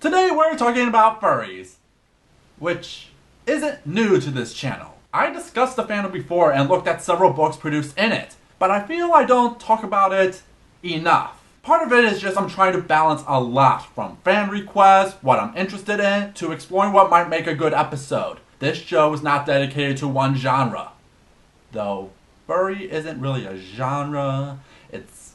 Today we're talking about furries, which isn't new to this channel. I discussed the fandom before and looked at several books produced in it, but I feel I don't talk about it enough. Part of it is just I'm trying to balance a lot, from fan requests, what I'm interested in, to exploring what might make a good episode. This show is not dedicated to one genre. Though, furry isn't really a genre, it's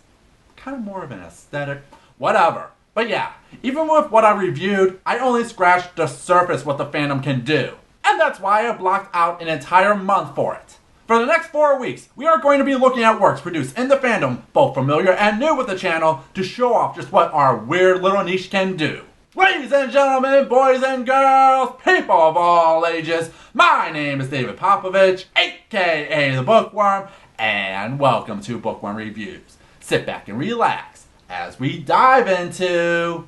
kind of more of an aesthetic. Whatever. But yeah, even with what I reviewed, I only scratched the surface what the fandom can do. And that's why I blocked out an entire month for it. For the next 4 weeks, we are going to be looking at works produced in the fandom, both familiar and new with the channel, to show off just what our weird little niche can do. Ladies and gentlemen, boys and girls, people of all ages, my name is David Popovich, aka the Bookworm, and welcome to Bookworm Reviews. Sit back and relax as we dive into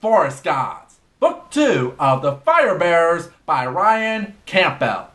Forest Gods, Book 2 of The Fire Bearers by Ryan Campbell.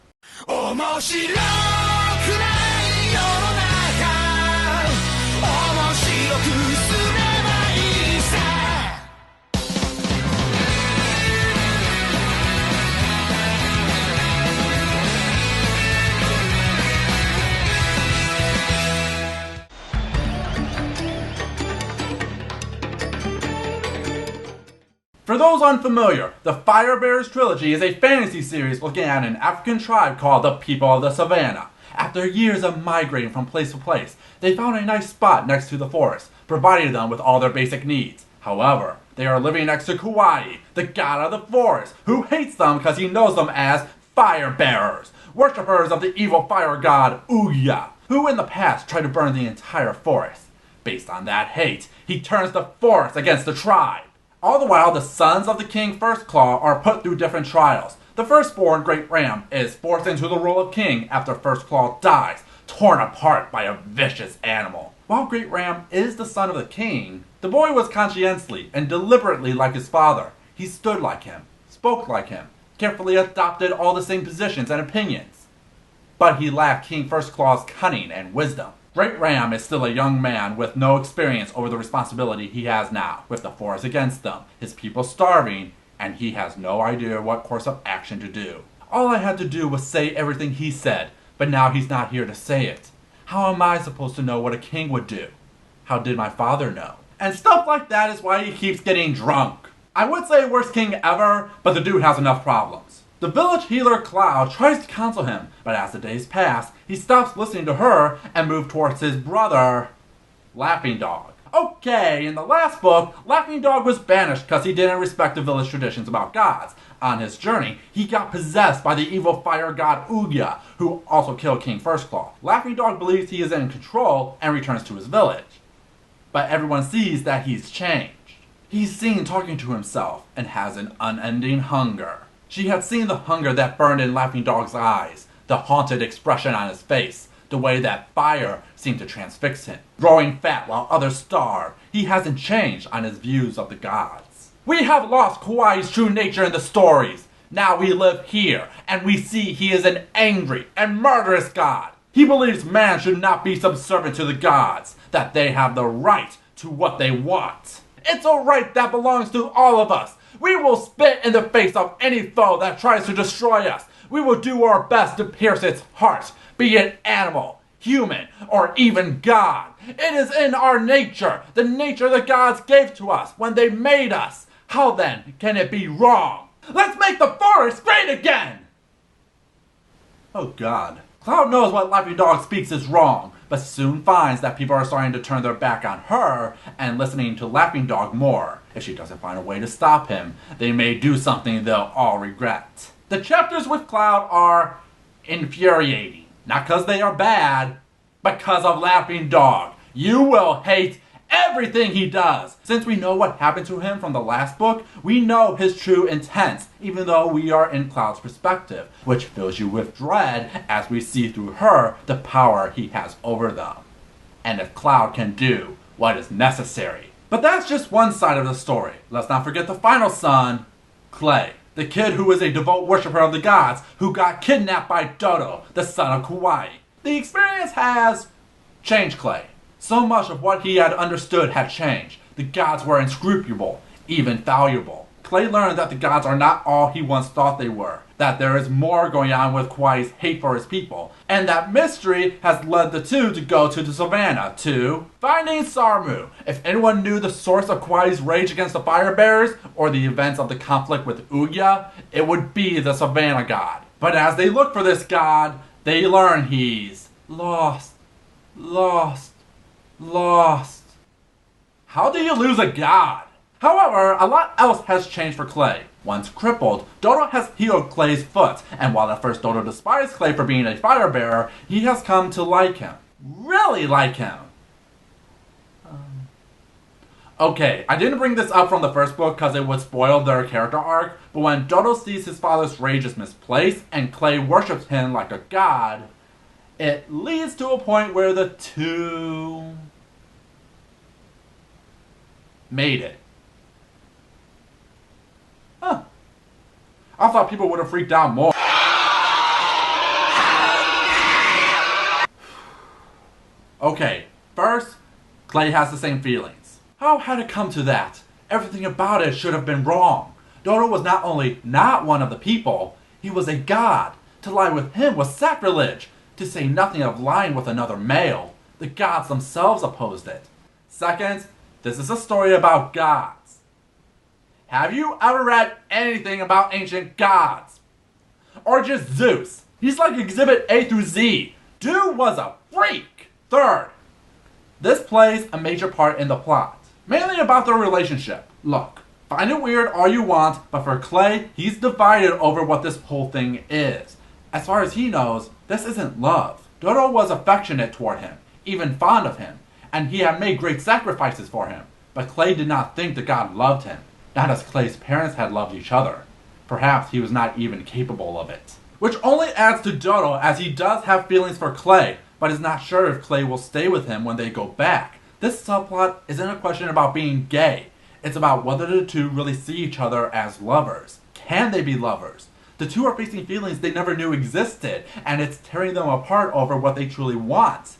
For those unfamiliar, the Fire Bearers trilogy is a fantasy series looking at an African tribe called the People of the Savannah. After years of migrating from place to place, they found a nice spot next to the forest, providing them with all their basic needs. However, they are living next to Kauai, the god of the forest, who hates them because he knows them as Fire Bearers, worshippers of the evil fire god Uya, who in the past tried to burn the entire forest. Based on that hate, he turns the forest against the tribe. All the while, the sons of the king First Claw are put through different trials. The firstborn, Great Ram, is forced into the role of king after First Claw dies, torn apart by a vicious animal. While Great Ram is the son of the king, the boy was conscientiously and deliberately like his father. He stood like him, spoke like him, carefully adopted all the same positions and opinions. But he lacked King First Claw's cunning and wisdom. Great Ram is still a young man with no experience over the responsibility he has now, with the forest against them, his people starving, and he has no idea what course of action to do. All I had to do was say everything he said, but now he's not here to say it. How am I supposed to know what a king would do? How did my father know? And stuff like that is why he keeps getting drunk. I would say worst king ever, but the dude has enough problems. The village healer Cloud tries to counsel him, but as the days pass, he stops listening to her and moves towards his brother, Laughing Dog. Okay, in the last book, Laughing Dog was banished because he didn't respect the village traditions about gods. On his journey, he got possessed by the evil fire god Uya, who also killed King First Claw. Laughing Dog believes he is in control and returns to his village. But everyone sees that he's changed. He's seen talking to himself and has an unending hunger. She had seen the hunger that burned in Laughing Dog's eyes, the haunted expression on his face, the way that fire seemed to transfix him. Growing fat while others starve, he hasn't changed on his views of the gods. We have lost Kauai's true nature in the stories. Now we live here, and we see he is an angry and murderous god. He believes man should not be subservient to the gods, that they have the right to what they want. It's a right that belongs to all of us. We will spit in the face of any foe that tries to destroy us. We will do our best to pierce its heart, be it animal, human, or even God. It is in our nature, the nature the gods gave to us when they made us. How then can it be wrong? Let's make the forest great again! Oh God. Cloud knows what Laughing Dog speaks is wrong, but soon finds that people are starting to turn their back on her and listening to Laughing Dog more. If she doesn't find a way to stop him, they may do something they'll all regret. The chapters with Cloud are infuriating. Not because they are bad, but because of Laughing Dog. You will hate everything he does. Since we know what happened to him from the last book, we know his true intent, even though we are in Cloud's perspective, which fills you with dread as we see through her the power he has over them. And if Cloud can do what is necessary. But that's just one side of the story. Let's not forget the final son, Clay, the kid who is a devout worshiper of the gods who got kidnapped by Dodo, the son of Kauai. The experience has changed Clay. So much of what he had understood had changed. The gods were inscrutable, even valuable. Clay learned that the gods are not all he once thought they were, that there is more going on with Kwai's hate for his people, and that mystery has led the two to go to the savannah to finding Sarmu. If anyone knew the source of Kwai's rage against the Fire Bearers, or the events of the conflict with Uya, it would be the savannah god. But as they look for this god, they learn he's lost. How do you lose a god? However, a lot else has changed for Clay. Once crippled, Dodo has healed Clay's foot, and while at first Dodo despised Clay for being a fire bearer, he has come to like him. Really like him. Okay, I didn't bring this up from the first book because it would spoil their character arc, but when Dodo sees his father's rage is misplaced and Clay worships him like a god, it leads to a point where the two made it. Huh. I thought people would have freaked out more. Okay, first, Clay has the same feelings. How had it come to that? Everything about it should have been wrong. Dodo was not only not one of the people, he was a god. To lie with him was sacrilege, to say nothing of lying with another male. The gods themselves opposed it. Second, this is a story about gods. Have you ever read anything about ancient gods? Or just Zeus? He's like Exhibit A through Z. Dude was a freak. Third, this plays a major part in the plot, mainly about their relationship. Look, find it weird all you want, but for Clay, he's divided over what this whole thing is. As far as he knows, this isn't love. Dodo was affectionate toward him, even fond of him, and he had made great sacrifices for him. But Clay did not think the god loved him, not as Clay's parents had loved each other. Perhaps he was not even capable of it. Which only adds to Dodo, as he does have feelings for Clay, but is not sure if Clay will stay with him when they go back. This subplot isn't a question about being gay. It's about whether the two really see each other as lovers. Can they be lovers? The two are facing feelings they never knew existed, and it's tearing them apart over what they truly want.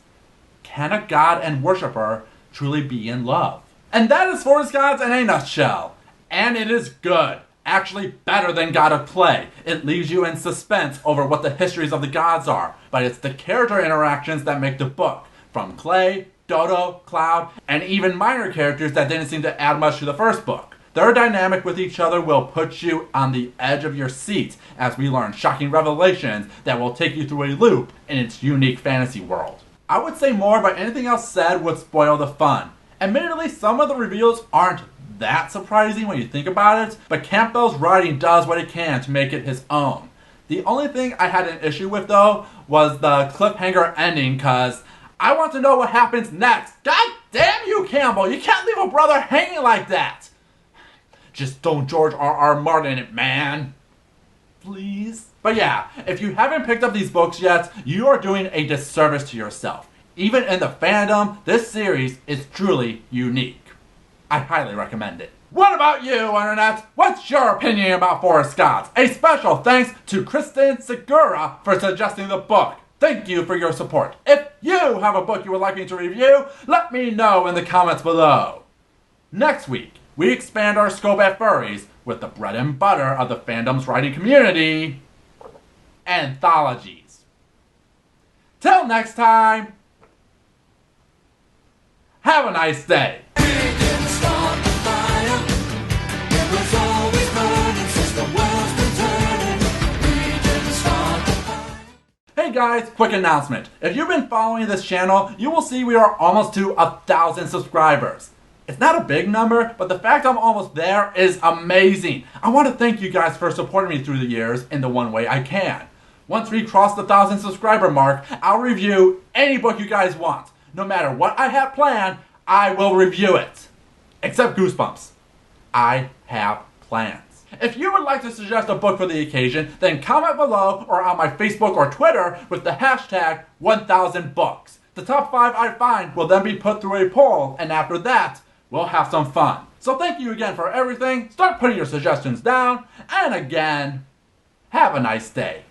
Can a god and worshipper truly be in love? And that is Forest Gods in a nutshell. And it is good. Actually better than God of Clay. It leaves you in suspense over what the histories of the gods are, but it's the character interactions that make the book. From Clay, Dodo, Cloud, and even minor characters that didn't seem to add much to the first book. Their dynamic with each other will put you on the edge of your seat as we learn shocking revelations that will take you through a loop in its unique fantasy world. I would say more, but anything else said would spoil the fun. Admittedly, some of the reveals aren't that surprising when you think about it, but Campbell's writing does what it can to make it his own. The only thing I had an issue with, though, was the cliffhanger ending, cause I want to know what happens next. God damn you, Campbell! You can't leave a brother hanging like that! Just don't George R.R. Martin it, man. Please? But yeah, if you haven't picked up these books yet, you are doing a disservice to yourself. Even in the fandom, this series is truly unique. I highly recommend it. What about you, Internet? What's your opinion about Forest Gods? A special thanks to Kristen Segura for suggesting the book. Thank you for your support. If you have a book you would like me to review, let me know in the comments below. Next week, we expand our scope at furries with the bread and butter of the fandom's writing community, anthologies. Till next time, have a nice day. Hey guys, quick announcement. If you've been following this channel, you will see we are almost to 1,000 subscribers. It's not a big number, but the fact I'm almost there is amazing. I want to thank you guys for supporting me through the years in the one way I can. Once we cross the 1,000 subscriber mark, I'll review any book you guys want. No matter what I have planned, I will review it. Except Goosebumps. I have plans. If you would like to suggest a book for the occasion, then comment below or on my Facebook or Twitter with the hashtag 1000books. The top 5 I find will then be put through a poll, and after that, we'll have some fun. So thank you again for everything. Start putting your suggestions down, and again, have a nice day.